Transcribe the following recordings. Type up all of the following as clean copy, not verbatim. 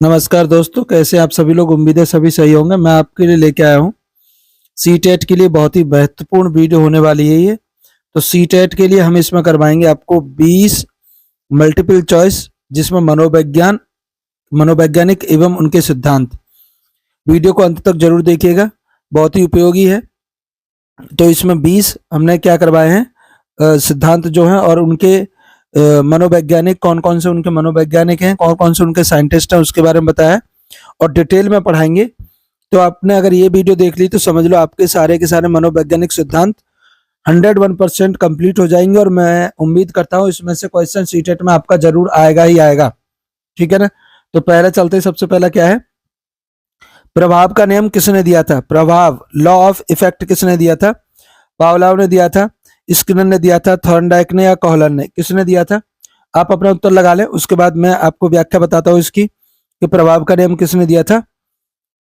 नमस्कार दोस्तों, कैसे आप सभी लोग। उम्मीद है सभी सही होंगे। मैं आपके लिए लेके आया हूँ सीटेट के लिए बहुत ही महत्वपूर्ण वीडियो होने वाली है ये। तो सीटेट के लिए हम इसमें करवाएंगे आपको 20 मल्टीपल चॉइस, जिसमें मनोवैज्ञानिक एवं उनके सिद्धांत। वीडियो को अंत तक जरूर देखिएगा, बहुत ही उपयोगी है। तो इसमें 20 हमने क्या करवाए हैं सिद्धांत जो हैं, और उनके मनोवैज्ञानिक कौन कौन से उनके मनोवैज्ञानिक हैं, कौन कौन से उनके साइंटिस्ट हैं, उसके बारे में बताया और डिटेल में पढ़ाएंगे। तो आपने अगर ये वीडियो देख ली तो समझ लो आपके सारे के सारे मनोवैज्ञानिक सिद्धांत 101% कंप्लीट हो जाएंगे। और मैं उम्मीद करता हूँ इसमें से क्वेश्चन सीटेट में आपका जरूर आएगा ही आएगा। ठीक है ना। तो पहले चलते, सबसे पहला क्या है, प्रभाव का नियम किसने दिया था। प्रभाव, लॉ ऑफ इफेक्ट किसने दिया था। पावलोव ने दिया था, स्किनर ने दिया था, थॉर्नडाइक ने या कोहलर ने, किसने दिया था। आप अपना उत्तर लगा लें, उसके बाद मैं आपको व्याख्या बताता हूं इसकी कि प्रभाव का नियम किसने दिया था।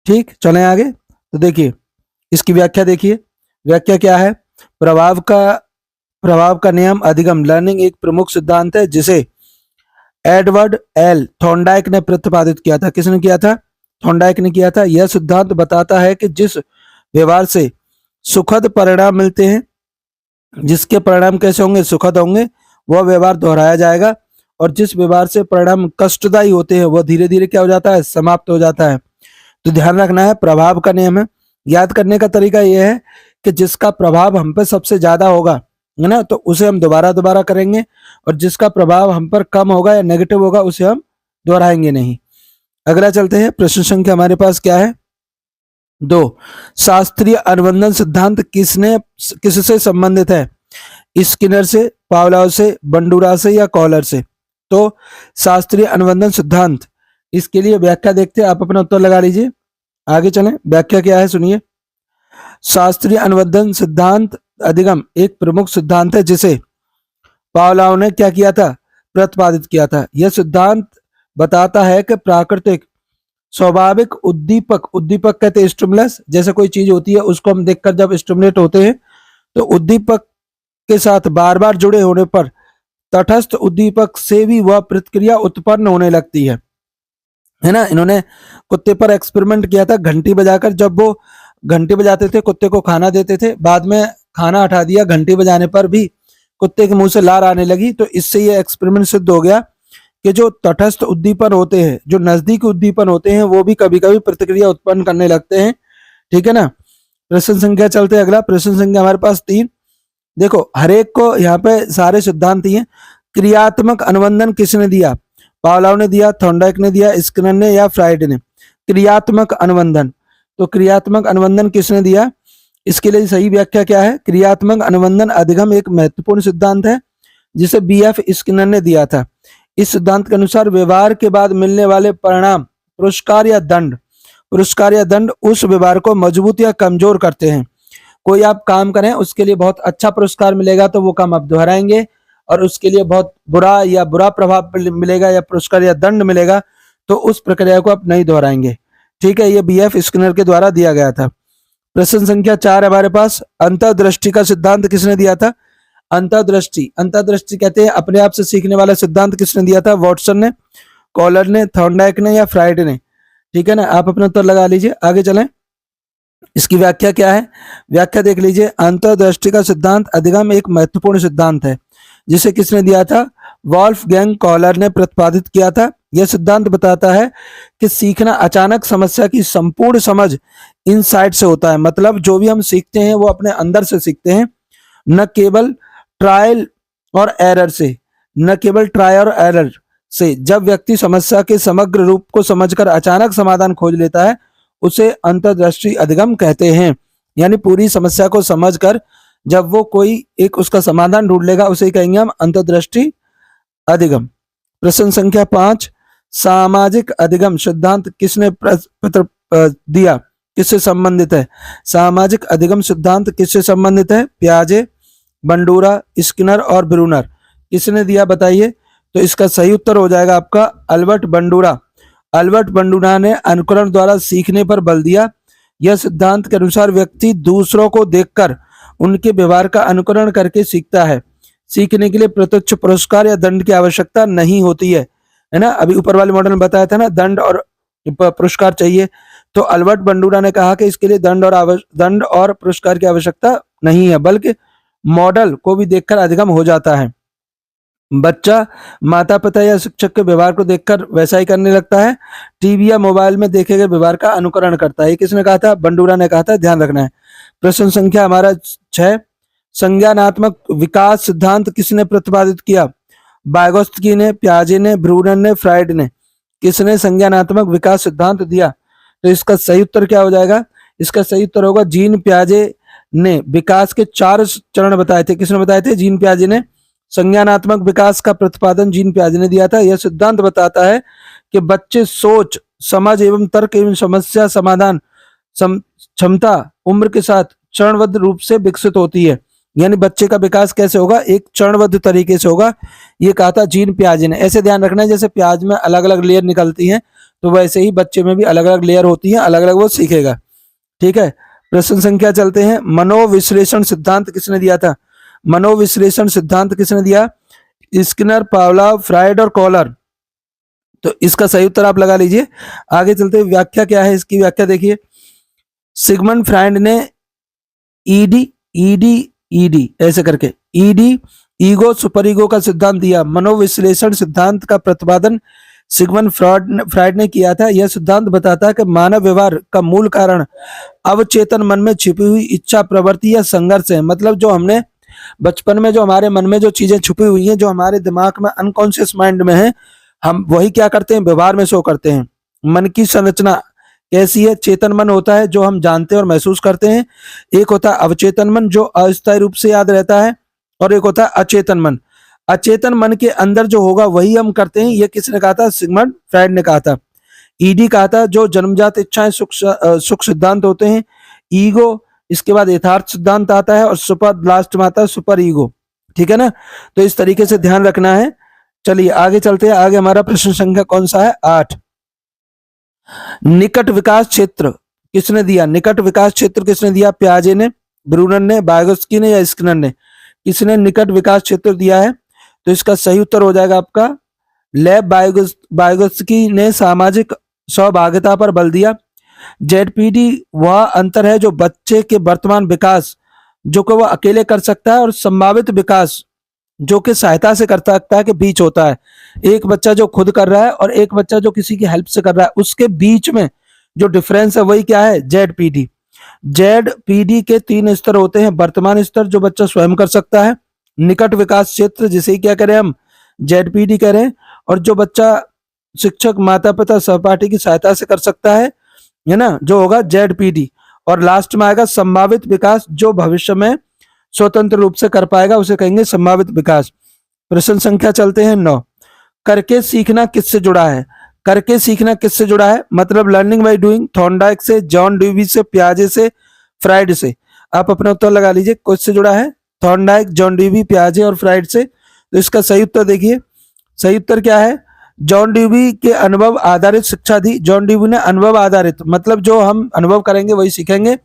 ठीक, चलें आगे। तो देखिए इसकी व्याख्या, देखिए व्याख्या क्या है। प्रभाव का नियम अधिगम लर्निंग एक प्रमुख सिद्धांत है जिसे एडवर्ड एल थॉर्नडाइक ने प्रतिपादित किया था। किसने किया था। थॉर्नडाइक ने किया था। यह सिद्धांत बताता है कि जिस व्यवहार से सुखद परिणाम मिलते हैं, जिसके परिणाम कैसे होंगे, सुखद होंगे, वह व्यवहार दोहराया जाएगा। और जिस व्यवहार से परिणाम कष्टदायी होते हैं वह धीरे धीरे क्या हो जाता है, समाप्त हो जाता है। तो ध्यान रखना है, प्रभाव का नियम है। याद करने का तरीका यह है कि जिसका प्रभाव हम पर सबसे ज्यादा होगा, है ना, तो उसे हम दोबारा दोबारा करेंगे, और जिसका प्रभाव हम पर कम होगा या नेगेटिव होगा उसे हम दोहराएंगे नहीं। अगला चलते हैं, प्रश्न संख्या हमारे पास क्या है, 2। शास्त्रीय अनुबंधन सिद्धांत किससे संबंधित है। स्किनर से, पावलोव से, बंडूरा से या कोहलर से। तो शास्त्रीय अनुबंधन सिद्धांत, इसके लिए व्याख्या देखते हैं, आप अपना उत्तर लगा लीजिए। आगे चलें, व्याख्या क्या है सुनिए। शास्त्रीय अनुबंधन सिद्धांत अधिगम एक प्रमुख सिद्धांत है जिसे पावलोव ने क्या किया था, प्रतिपादित किया था। यह सिद्धांत बताता है कि प्राकृतिक स्वाभाविक उद्दीपक कहते हैं स्टिमुलस, जैसे कोई चीज होती है उसको हम देखकर जब स्टिमुलेट होते हैं तो उद्दीपक के साथ बार बार जुड़े होने पर तटस्थ उद्दीपक से भी वह प्रतिक्रिया उत्पन्न होने लगती है ना। इन्होंने कुत्ते पर एक्सपेरिमेंट किया था, घंटी बजाकर। जब वो घंटी बजाते थे, कुत्ते को खाना देते थे, बाद में खाना हटा दिया, घंटी बजाने पर भी कुत्ते के मुंह से लार आने लगी। तो इससे ये एक्सपेरिमेंट सिद्ध हो गया कि जो तटस्थ उद्दीपन होते हैं, जो नजदीकी उद्दीपन होते हैं, वो भी कभी कभी प्रतिक्रिया उत्पन्न करने लगते हैं। ठीक है ना। प्रश्न संख्या चलते हैं अगला, प्रश्न संख्या हमारे पास 3। देखो हर एक को यहाँ पे सारे सिद्धांत ही हैं। क्रियात्मक अनुबंधन किसने दिया। पावलोव ने दिया, थॉर्नडाइक ने दिया, स्किनर ने या फ्राइड ने। क्रियात्मक अनुबंधन, तो क्रियात्मक अनुबंधन किसने दिया, इसके लिए सही व्याख्या क्या है। क्रियात्मक अनुबंधन अधिगम एक महत्वपूर्ण सिद्धांत है जिसे BF स्किनर ने दिया था। इस सिद्धांत के अनुसार व्यवहार के बाद मिलने वाले परिणाम पुरस्कार या दंड उस व्यवहार को मजबूत या कमजोर करते हैं। कोई आप काम करें, उसके लिए बहुत अच्छा पुरस्कार मिलेगा तो वो काम आप दोहराएंगे, और उसके लिए बहुत बुरा प्रभाव मिलेगा या पुरस्कार या दंड मिलेगा तो उस प्रक्रिया को आप नहीं दोहराएंगे। ठीक है, ये BF स्किनर के द्वारा दिया गया था। प्रश्न संख्या 4 हमारे पास, अंतर्दृष्टि का सिद्धांत किसने दिया था। अंतर्दृष्टि कहते हैं अपने आप से सीखने वाला सिद्धांत, किसने दिया था। वॉटसन ने, कोहलर ने, थॉर्नडाइक ने या फ्राइड ने। ठीक है ना। आप अपना उत्तर लगा लीजिए, आगे चलें। इसकी व्याख्या क्या है, व्याख्या देख लीजिए। अंतर्दृष्टि का सिद्धांत अधिगम एक महत्वपूर्ण सिद्धांत है जिसे किसने दिया था, वॉल्फगैंग कोहलर ने प्रतिपादित किया था। यह सिद्धांत बताता है कि सीखना अचानक समस्या की संपूर्ण समझ इनसाइड से होता है। मतलब जो भी हम सीखते हैं वो अपने अंदर से सीखते हैं, न केवल ट्रायल और एरर से। जब व्यक्ति समस्या के समग्र रूप को समझकर अचानक समाधान खोज लेता है उसे अंतर्दृष्टि अधिगम कहते हैं। यानी पूरी समस्या को समझकर जब वो कोई एक उसका समाधान ढूंढ लेगा उसे कहेंगे हम अंतर्दृष्टि अधिगम। प्रश्न संख्या 5, सामाजिक अधिगम सिद्धांत किसने दिया, किससे संबंधित है। सामाजिक अधिगम सिद्धांत किससे संबंधित है। पियाजे, बंडूरा, स्किनर और ब्रूनर, किसने दिया बताइए। तो इसका सही उत्तर हो जाएगा आपका अल्बर्ट बंडूरा ने अनुकरण द्वारा सीखने पर बल दिया। यह सिद्धांत के अनुसार व्यक्ति दूसरों को देखकर उनके व्यवहार का अनुकरण करके सीखता है। सीखने के लिए प्रत्यक्ष पुरस्कार या दंड की आवश्यकता नहीं होती है ना। अभी ऊपर वाले मॉडल में बताया था ना, दंड और पुरस्कार चाहिए, तो अल्बर्ट बंडूरा ने कहा कि इसके लिए दंड और पुरस्कार की आवश्यकता नहीं है, बल्कि मॉडल को भी देखकर अधिगम हो जाता है। बच्चा माता पिता या शिक्षक के व्यवहार को देखकर वैसा ही करने लगता है, टीवी या मोबाइल में देखे गए व्यवहार का अनुकरण करता है। ये किसने कहा था? बंडूरा ने कहा था, ध्यान रखना है। प्रश्न संख्या हमारा 6, संज्ञानात्मक विकास सिद्धांत किसने प्रतिपादित किया? वाइगोत्स्की ने, पियाजे ने, ब्रूनर ने, फ्राइड ने। किसने संज्ञानात्मक विकास सिद्धांत दिया? तो इसका सही उत्तर क्या हो जाएगा? इसका सही उत्तर होगा जीन पियाजे ने विकास के 4 चरण बताए थे। किसने बताए थे? जीन पियाजे ने। संज्ञानात्मक विकास का प्रतिपादन जीन पियाजे ने दिया था। यह सिद्धांत बताता है कि बच्चे सोच, समझ एवं तर्क एवं समस्या समाधान क्षमता उम्र के साथ चरणबद्ध रूप से विकसित होती है। यानी बच्चे का विकास कैसे होगा? एक चरणबद्ध तरीके से होगा, ये कहा था जीन पियाजे ने। ऐसे ध्यान रखना है, जैसे प्याज में अलग अलग लेयर निकलती हैं, तो वैसे ही बच्चे में भी अलग अलग लेयर होती हैं, अलग अलग वो सीखेगा। ठीक है, प्रश्न संख्या चलते हैं। मनोविश्लेषण सिद्धांत किसने दिया था? मनोविश्लेषण सिद्धांत किसने दिया? स्किनर, पावलोव, फ्राइड और कॉलर। तो इसका सही उत्तर आप लगा लीजिए। आगे चलते हैं, व्याख्या क्या है इसकी? व्याख्या देखिए, सिगमंड फ्राइड ने ईडी ईडी ईडी ऐसे करके ईडी ईगो सुपर ईगो का सिद्धांत दिया। मनोविश्लेषण सिद्धांत का प्रतिपादन सिगमंड फ्राइड ने किया था। यह सिद्धांत बताता है कि मानव व्यवहार का मूल कारण अवचेतन मन में छिपी हुई इच्छा, प्रवृत्ति या संघर्ष है। मतलब जो हमने बचपन में, जो हमारे मन में जो चीजें छुपी हुई हैं, जो हमारे दिमाग में अनकॉन्शियस माइंड में है, हम वही क्या करते हैं? व्यवहार में शो करते हैं। मन की संरचना कैसी है? चेतन मन होता है जो हम जानते हैं और महसूस करते हैं, एक होता है अवचेतन मन जो अस्थायी रूप से याद रहता है, और एक होता है अचेतन मन। अचेतन मन के अंदर जो होगा वही हम करते हैं। ये किसने कहा था? सिगमंड फ्राइड ने कहा था। ईडी कहा था जो जन्मजात इच्छाएं सुख सिद्धांत होते हैं। ईगो, इसके बाद यथार्थ सिद्धांत आता है, और सुपर लास्ट में आता है सुपर ईगो। ठीक है ना? तो इस तरीके से ध्यान रखना है। चलिए आगे चलते हैं। आगे हमारा प्रश्न संख्या कौन सा है? 8। निकट विकास क्षेत्र किसने दिया? निकट विकास क्षेत्र किसने दिया? पियाजे ने, ब्रूनर ने, वाइगोत्स्की ने या स्किनर ने? किसने निकट विकास क्षेत्र दिया है? तो इसका सही उत्तर हो जाएगा आपका लेब वाइगोत्स्की ने सामाजिक सहभागिता पर बल दिया। जेडपीडी वह अंतर है जो बच्चे के वर्तमान विकास जो कि वह अकेले कर सकता है और संभावित विकास जो कि सहायता से कर सकता है के बीच होता है। एक बच्चा जो खुद कर रहा है और एक बच्चा जो किसी की हेल्प से कर रहा है, उसके बीच में जो डिफरेंस है वही क्या है? जेडपीडी। जेडपीडी के 3 स्तर होते हैं। वर्तमान स्तर जो बच्चा स्वयं कर सकता है, निकट विकास क्षेत्र जिसे क्या करें हम? जेडपीडी कह रहे हैं, और जो बच्चा शिक्षक, माता पिता, सहपाठी की सहायता से कर सकता है ना, जो होगा जेडपीडी। और लास्ट में आएगा संभावित विकास, जो भविष्य में स्वतंत्र रूप से कर पाएगा, उसे कहेंगे संभावित विकास। प्रश्न संख्या चलते हैं 9। करके सीखना किससे जुड़ा है? करके सीखना किससे जुड़ा है? मतलब लर्निंग बाय डूइंग, थॉर्नडाइक से, जॉन ड्यूवी से, पियाजे से, फ्राइड से। आप अपना उत्तर लगा लीजिए, किससे जुड़ा है? थॉर्नडाइक, जॉन ड्यूवी, पियाजे और फ्राइड से। तो इसका सही उत्तर देखिए, सही उत्तर क्या है? जॉन ड्यूवी के अनुभव आधारित शिक्षा दी। जॉन ड्यूवी ने अनुभव आधारित, मतलब जो हम अनुभव करेंगे वही सीखेंगे।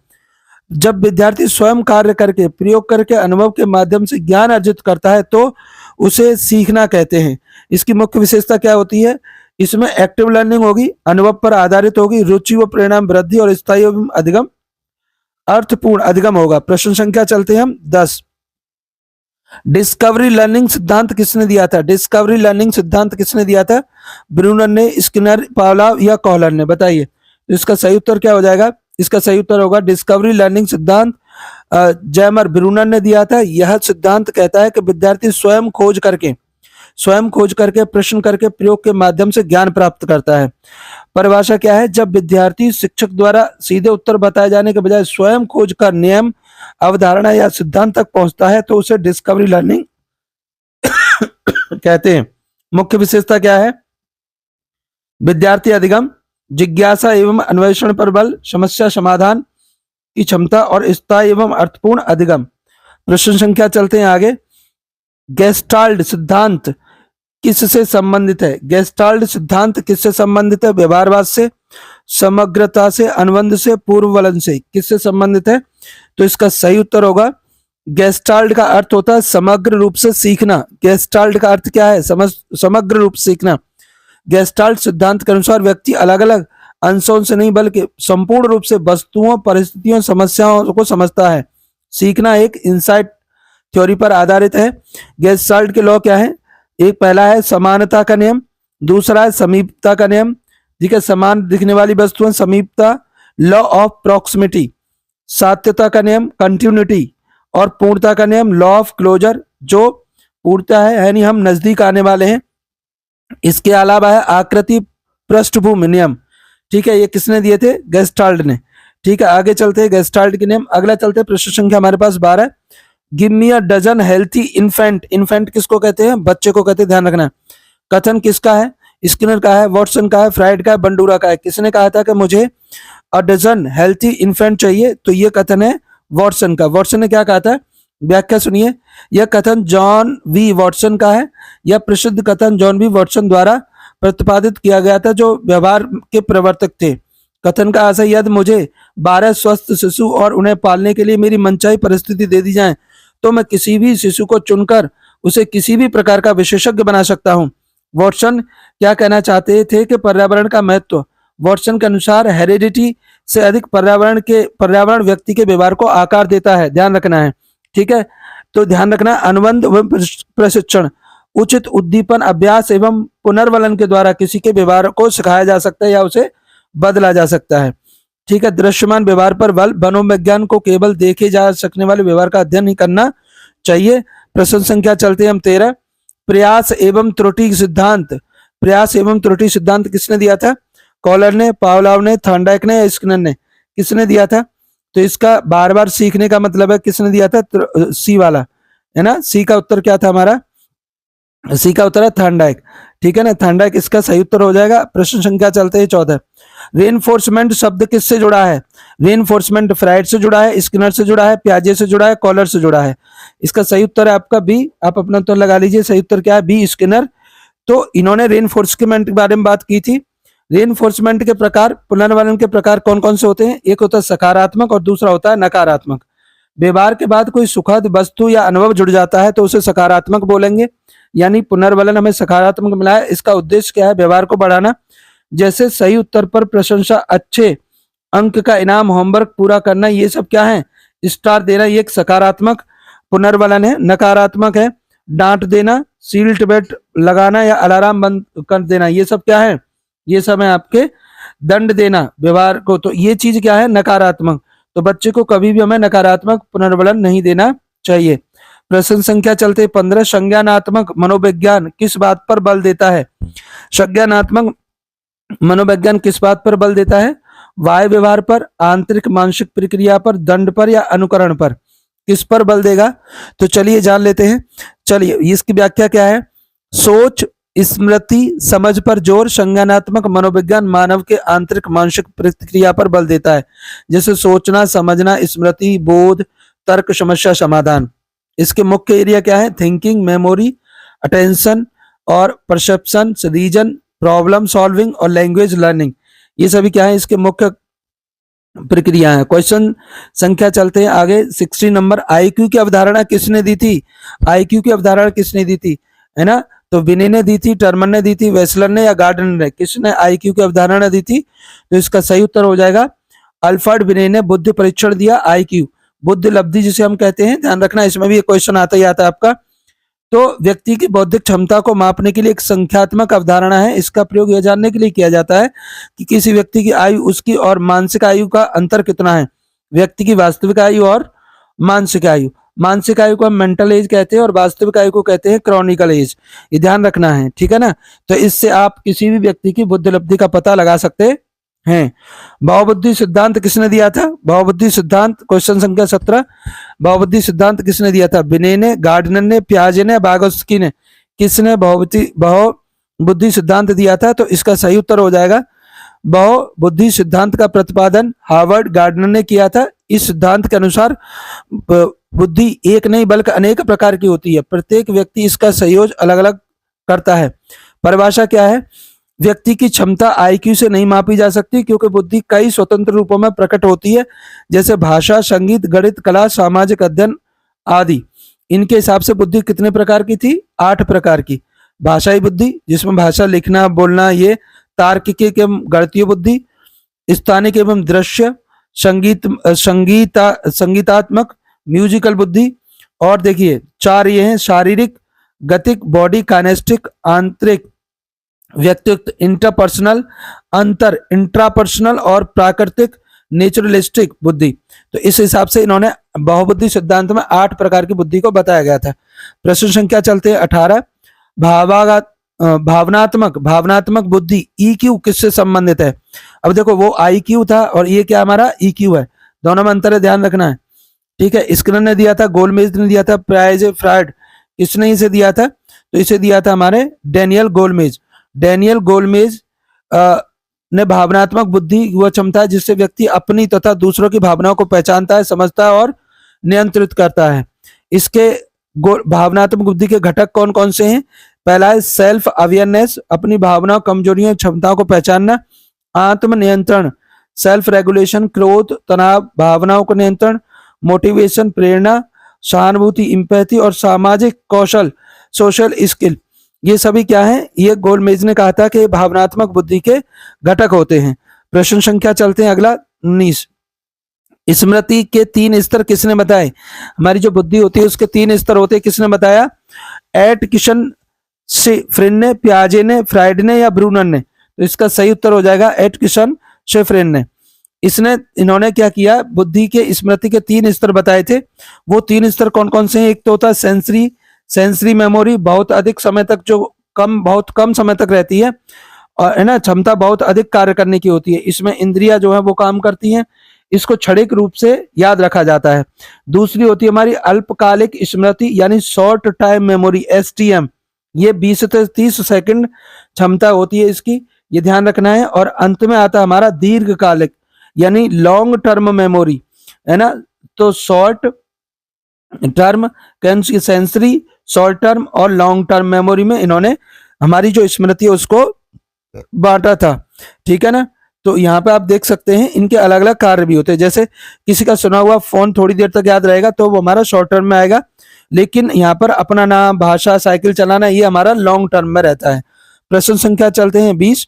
जब विद्यार्थी स्वयं कार्य करके, प्रयोग करके, अनुभव के माध्यम से ज्ञान अर्जित करता है तो उसे सीखना कहते हैं। इसकी मुख्य विशेषता क्या होती है? इसमें एक्टिव लर्निंग होगी, अनुभव पर आधारित होगी, रुचि व परिणाम वृद्धि और स्थायी एवं अधिगम, अर्थपूर्ण अधिगम होगा। प्रश्न संख्या चलते हैं हम 10। डिस्कवरी लर्निंग सिद्धांत किसने दिया था? डिस्कवरी लर्निंग सिद्धांत किसने दिया था? ब्रूनर ने, स्किनर, पावलोव या कॉलर ने? बताइए। इसका सही उत्तर क्या हो जाएगा? इसका सही उत्तर होगा डिस्कवरी लर्निंग सिद्धांत जैमर ब्रूनर ने दिया था। यह सिद्धांत कहता है कि विद्यार्थी स्वयं खोज करके, प्रश्न करके, प्रयोग के माध्यम से ज्ञान प्राप्त करता है। परिभाषा क्या है? जब विद्यार्थी शिक्षक द्वारा सीधे उत्तर बताए जाने के बजाय स्वयं खोज कर नियम, अवधारणा या सिद्धांत तक पहुंचता है तो उसे डिस्कवरी लर्निंग कहते हैं। मुख्य विशेषता क्या है? विद्यार्थी अधिगम, जिज्ञासा एवं अन्वेषण पर बल, समस्या समाधान की क्षमता और स्थायी एवं अर्थपूर्ण अधिगम। प्रश्न संख्या चलते हैं आगे। गेस्टाल्ट सिद्धांत किससे संबंधित है? गेस्टाल्ट सिद्धांत किससे संबंधित है? व्यवहारवाद से, समग्रता से, अनुबंध से, पूर्ववलन से। किससे संबंधित है? तो इसका सही उत्तर होगा गेस्टाल्ट का अर्थ होता है समग्र रूप से सीखना। गेस्टाल्ट का अर्थ क्या है? समग्र रूप से सीखना। गेस्टाल्ट सिद्धांत के अनुसार व्यक्ति अलग अलग अंशों से नहीं बल्कि संपूर्ण रूप से वस्तुओं, परिस्थितियों, समस्याओं को समझता है। सीखना एक इंसाइट थ्योरी पर आधारित है। गेस्टाल्ट के लॉ क्या है? एक पहला है समानता का नियम, दूसरा है समीपता का नियम, ठीक है, समान दिखने वाली वस्तुएं, समीपता, लॉ ऑफ प्रॉक्सिमिटी, सात्यता का नियम, कंटिन्यूटी, और पूर्णता का नियम, लॉ ऑफ क्लोजर, जो पूर्णता है यानी हम नजदीक आने वाले हैं। इसके अलावा है आकृति पृष्ठभूमि नियम, ठीक है, ये किसने दिए थे? गेस्टाल्ट ने। ठीक है, आगे चलते हैं गेस्टाल्ट के नियम। अगला चलते हैं, प्रश्न संख्या हमारे पास 12। Give me a dozen healthy infant. Infant किसको कहते हैं? बच्चे को कहते हैं, ध्यान रखना। कथन किसका है? स्किनर का है, वॉटसन का है, फ्राइड का है, बंडूरा का है। किसने कहा था कि मुझे अ डजन हेल्थी इन्फेंट चाहिए? तो ये कथन है वॉटसन का। वॉटसन ने क्या कहा था? व्याख्या सुनिए। यह कथन जॉन वी वॉटसन का है। यह प्रसिद्ध कथन जॉन वी वॉटसन द्वारा प्रतिपादित किया गया था, जो व्यवहार के प्रवर्तक थे। कथन का आशय, यदि मुझे 12 स्वस्थ शिशु और उन्हें पालने के लिए मेरी मनचाही परिस्थिति दे दी जाए तो मैं किसी भी शिशु को चुनकर उसे किसी भी प्रकार का विशेषज्ञ बना सकता हूं। वॉटसन क्या कहना चाहते थे कि पर्यावरण का महत्व। वॉटसन के अनुसार हेरिडिटी से अधिक पर्यावरण व्यक्ति के व्यवहार को आकार देता है। ध्यान रखना है, ठीक है। तो ध्यान रखना, अनुबंध एवं प्रशिक्षण, उचित उद्दीपन, अभ्यास एवं पुनर्वलन के द्वारा किसी के व्यवहार को सिखाया जा सकता है या उसे बदला जा सकता है। ठीक है, दृश्यमान व्यवहार पर बल। मनोविज्ञान को केवल देखे जा सकने वाले व्यवहार का अध्ययन ही करना चाहिए। प्रश्न संख्या चलते हैं हम 13। प्रयास एवं त्रुटि सिद्धांत। प्रयास एवं त्रुटि सिद्धांत किसने दिया था? कॉलर ने, पावलोव ने, थॉर्नडाइक ने या स्किनर ने? किसने दिया था? तो इसका बार बार सीखने का मतलब है किसने दिया था? सी वाला है ना। सी का उत्तर क्या था हमारा? सी का उत्तर है थॉर्नडाइक। ठीक है ना, थॉर्नडाइक इसका सही उत्तर हो जाएगा। प्रश्न संख्या चलते हैं 14। रेनफोर्समेंट शब्द किससे जुड़ा है? रेनफोर्समेंट फ्राइड से जुड़ा है, स्किनर से जुड़ा है, पियाजे से जुड़ा है, कॉलर से जुड़ा है। इसका सही उत्तर है आपका बी। आप अपना उत्तर लगा लीजिए। सही उत्तर क्या है? B, Skinner. तो इन्होंने रेनफोर्समेंट के बारे में बात की थी। रेनफोर्समेंट के प्रकार, पुनर्वलन के प्रकार कौन कौन से होते हैं? एक होता है सकारात्मक और दूसरा होता है नकारात्मक। व्यवहार के बाद कोई सुखद वस्तु या अनुभव जुड़ जाता है तो उसे सकारात्मक बोलेंगे, यानी पुनर्वलन हमें सकारात्मक मिला है। इसका उद्देश्य क्या है? व्यवहार को बढ़ाना। जैसे सही उत्तर पर प्रशंसा, अच्छे अंक का इनाम, होमवर्क पूरा करना, ये सब क्या है? स्टार देना, ये एक सकारात्मक पुनर्वलन है। नकारात्मक है डांट देना, सीट बेल्ट लगाना या अलार्म बंद कर देना, ये सब क्या है? ये सब है आपके दंड देना व्यवहार को। तो ये चीज क्या है? नकारात्मक। तो बच्चे को कभी भी हमें नकारात्मक पुनर्वलन नहीं देना चाहिए। प्रश्न संख्या चलते 15। संज्ञानात्मक मनोविज्ञान किस बात पर बल देता है? संज्ञानात्मक मनोविज्ञान किस बात पर बल देता है? वाय व्यवहार पर, आंतरिक मानसिक प्रक्रिया पर, दंड पर या अनुकरण पर? किस पर बल देगा? तो चलिए जान लेते हैं। चलिए, इसकी व्याख्या क्या है? सोच, स्मृति, समझ पर जोर। संज्ञानात्मक मनोविज्ञान मानव के आंतरिक मानसिक प्रतिक्रिया पर बल देता है, जैसे सोचना, समझना, स्मृति, बोध, तर्क, समस्या समाधान। इसके मुख्य एरिया क्या है? थिंकिंग, मेमोरी, अटेंशन और परसेप्शन, रीजन, प्रॉब्लम सॉल्विंग और लैंग्वेज लर्निंग। ये सभी क्या है? इसके मुख्य प्रक्रिया है। क्वेश्चन संख्या चलते हैं आगे। 16 नंबर। आईक्यू की अवधारणा किसने दी थी? आईक्यू की अवधारणा किसने दी थी? है ना, तो विने ने दी थी, टर्मन ने दी थी, वेस्लर ने या गार्डनर ने? किसने आईक्यू की अवधारणा दी थी? तो इसका सही उत्तर हो जाएगा अल्फ्रेड विने ने बुद्धि परीक्षण दिया। आईक्यू बुद्धि लब्धि जिसे हम कहते हैं, ध्यान रखना, इसमें भी एक क्वेश्चन आता ही आता है आपका। तो व्यक्ति की बौद्धिक क्षमता को मापने के लिए एक संख्यात्मक अवधारणा है। इसका प्रयोग यह जानने के लिए किया जाता है कि किसी व्यक्ति की आयु, उसकी और मानसिक आयु का अंतर कितना है। व्यक्ति की वास्तविक आयु और मानसिक आयु। मानसिक आयु को हम मेंटल एज कहते हैं और वास्तविक आयु को कहते हैं क्रॉनिकल एज। ये ध्यान रखना है, ठीक है ना। तो इससे आप किसी भी व्यक्ति की बुद्धि लब्धि का पता लगा सकते हैं। भावबुद्धि सिद्धांत किसने दिया था? भावबुद्धि सिद्धांत, क्वेश्चन संख्या 17। भावबुद्धि सिद्धांत किसने दिया था? विने ने, गार्डनर ने, पियाजे ने, वागोत्स्की ने? किसने भावबुद्धि सिद्धांत दिया था? तो इसका सही उत्तर हो जाएगा भावबुद्धि सिद्धांत का प्रतिपादन हार्वर्ड गार्डनर ने किया था। इस सिद्धांत के अनुसार बुद्धि एक नहीं बल्कि अनेक प्रकार की होती है। प्रत्येक व्यक्ति इसका संयोजन अलग अलग करता है। परिभाषा क्या है? व्यक्ति की क्षमता आईक्यू से नहीं मापी जा सकती, क्योंकि बुद्धि कई स्वतंत्र रूपों में प्रकट होती है, जैसे भाषा, संगीत, गणित, कला, सामाजिक अध्ययन आदि। इनके हिसाब से बुद्धि कितने प्रकार की थी? 8 प्रकार की। भाषाई बुद्धि, जिसमें भाषा लिखना बोलना, ये तार्किक गणितीय बुद्धि, स्थानिक एवं दृश्य, संगीतात्मक, म्यूजिकल बुद्धि। और देखिए 4 ये हैं, शारीरिक, गतिक, बॉडी काइनेस्टिक, आंतरिक, व्यक्तित्व, इंटरपर्सनल, अंतर इंट्रापर्सनल, और प्राकृतिक नेचुरलिस्टिक बुद्धि। तो इस हिसाब से इन्होंने बहुबुद्धि सिद्धांत में 8 प्रकार की बुद्धि को बताया गया था। प्रश्न संख्या चलते हैं 18। भावनात्मक बुद्धि EQ किससे संबंधित है? अब देखो वो IQ था और ये क्या हमारा EQ है, दोनों में अंतर है, ध्यान रखना है। ठीक है, स्किनर ने दिया था, गोलमेज ने दिया था, प्राइज फ्राइड किसने इसे दिया था? तो इसे दिया था हमारे डेनियल गोलमेज। डेनियल गोलमेज ने भावनात्मक बुद्धि वह क्षमता है जिससे व्यक्ति अपनी तथा दूसरों की भावनाओं को पहचानता है, समझता है और नियंत्रित करता है। इसके भावनात्मक बुद्धि के घटक कौन कौन से हैं? पहला है सेल्फ अवेयरनेस, अपनी भावनाओं, कमजोरियों, क्षमताओं को पहचानना। आत्म नियंत्रण, सेल्फ रेगुलेशन, क्रोध, तनाव, भावनाओं को नियंत्रण। मोटिवेशन, प्रेरणा, सहानुभूति, इंपैथी, और सामाजिक कौशल, सोशल स्किल। ये सभी क्या है? ये गोलमेज ने कहा था कि भावनात्मक बुद्धि के घटक होते हैं। प्रश्न संख्या चलते हैं अगला 19। स्मृति के 3 स्तर किसने बताए? हमारी जो बुद्धि होती है उसके 3 स्तर होते हैं, किसने बताया? एटकिंसन शिफ्रिन ने, पियाजे ने, फ्राइड ने, या ब्रूनर ने? तो इसका सही उत्तर हो जाएगा एटकिंसन शिफ्रिन ने। इन्होंने क्या किया? बुद्धि के स्मृति के 3 स्तर बताए थे। वो 3 स्तर कौन कौन से हैं? एक तो होता है सेंसरी मेमोरी, बहुत अधिक समय तक, जो बहुत कम समय तक रहती है, और है ना, क्षमता बहुत अधिक कार्य करने की होती है। इसमें इंद्रियां जो है वो काम करती हैं, इसको क्षणिक रूप से याद रखा जाता है। दूसरी होती है हमारी अल्पकालिक स्मृति, यानी शॉर्ट टाइम मेमोरी, STM। ये 20 से 30 सेकंड क्षमता होती है इसकी, ये ध्यान रखना है। और अंत में आता है हमारा दीर्घकालिक, यानी लॉन्ग टर्म मेमोरी, है ना। तो short term, sensory, short term और लॉन्ग टर्म मेमोरी में इन्होंने हमारी जो स्मृति है उसको बांटा था। ठीक है ना। तो यहाँ पे आप देख सकते हैं इनके अलग अलग कार्य भी होते हैं। जैसे किसी का सुना हुआ फोन थोड़ी देर तक याद रहेगा तो वो हमारा शॉर्ट टर्म में आएगा, लेकिन यहाँ पर अपना नाम, भाषा, साइकिल चलाना, ये हमारा लॉन्ग टर्म में रहता है। प्रश्न संख्या चलते हैं 20।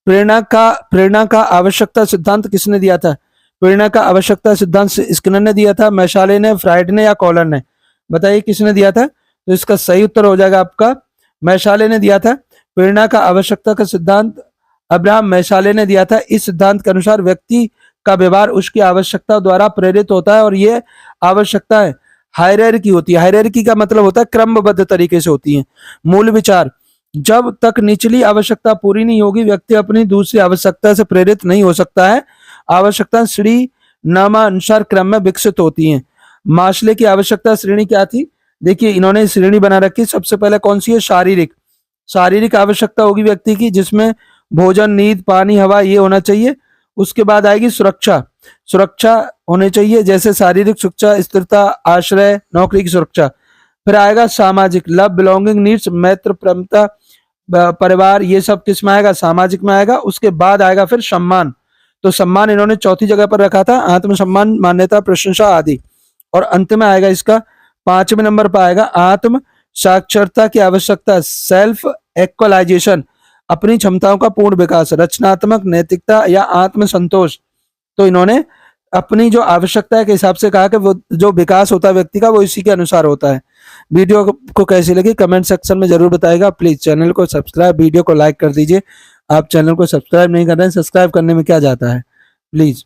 प्रेरणा का आवश्यकता सिद्धांत किसने दिया था? प्रेरणा का आवश्यकता सिद्धांत स्किनर ने दिया था, मैशाले ने, फ्राइड ने, या कॉलर ने? बताइए किसने दिया था? तो इसका सही उत्तर हो जाएगा आपका मैशाले ने दिया था। प्रेरणा का आवश्यकता का सिद्धांत अब्राहम मैशाले ने दिया था। इस सिद्धांत के अनुसार व्यक्ति का व्यवहार उसकी आवश्यकता द्वारा प्रेरित होता है, और ये आवश्यकता है हायरार्की होती है। हायरार्की का मतलब होता है क्रमबद्ध तरीके से होती है। मूल विचार, जब तक निचली आवश्यकता पूरी नहीं होगी व्यक्ति अपनी दूसरी आवश्यकता से प्रेरित नहीं हो सकता है। आवश्यकता श्रेणी नामानुसार क्रम में विकसित होती हैं। मास्ले की आवश्यकता श्रेणी क्या थी? देखिए इन्होंने श्रेणी बना रखी। सबसे पहले कौन सी है? शारीरिक आवश्यकता होगी व्यक्ति की, जिसमें भोजन, नींद, पानी, हवा ये होना चाहिए। उसके बाद आएगी सुरक्षा होने चाहिए, जैसे शारीरिक सुरक्षा, स्थिरता, आश्रय, नौकरी की सुरक्षा। फिर आएगा सामाजिक, लव, बिलोंगिंग, नीड्स, मैत्र, प्रमता, परिवार, ये सब किस में आएगा? सामाजिक में आएगा। उसके बाद आएगा फिर सम्मान। तो सम्मान इन्होंने चौथी जगह पर रखा था, आत्मसम्मान, मान्यता, प्रशंसा आदि। और अंत में आएगा इसका 5वें नंबर पर आएगा आत्म साक्षरता की आवश्यकता, सेल्फ एक्चुअलाइजेशन, अपनी क्षमताओं का पूर्ण विकास, रचनात्मक, नैतिकता या आत्म संतोष। तो इन्होंने अपनी जो आवश्यकता है के हिसाब से कहा कि वो जो विकास होता है व्यक्ति का वो इसी के अनुसार होता है। वीडियो को कैसी लगी कमेंट सेक्शन में जरूर बताइएगा। प्लीज चैनल को सब्सक्राइब, वीडियो को लाइक कर दीजिए। आप चैनल को सब्सक्राइब नहीं कर रहे हैं, सब्सक्राइब करने में क्या जाता है, प्लीज।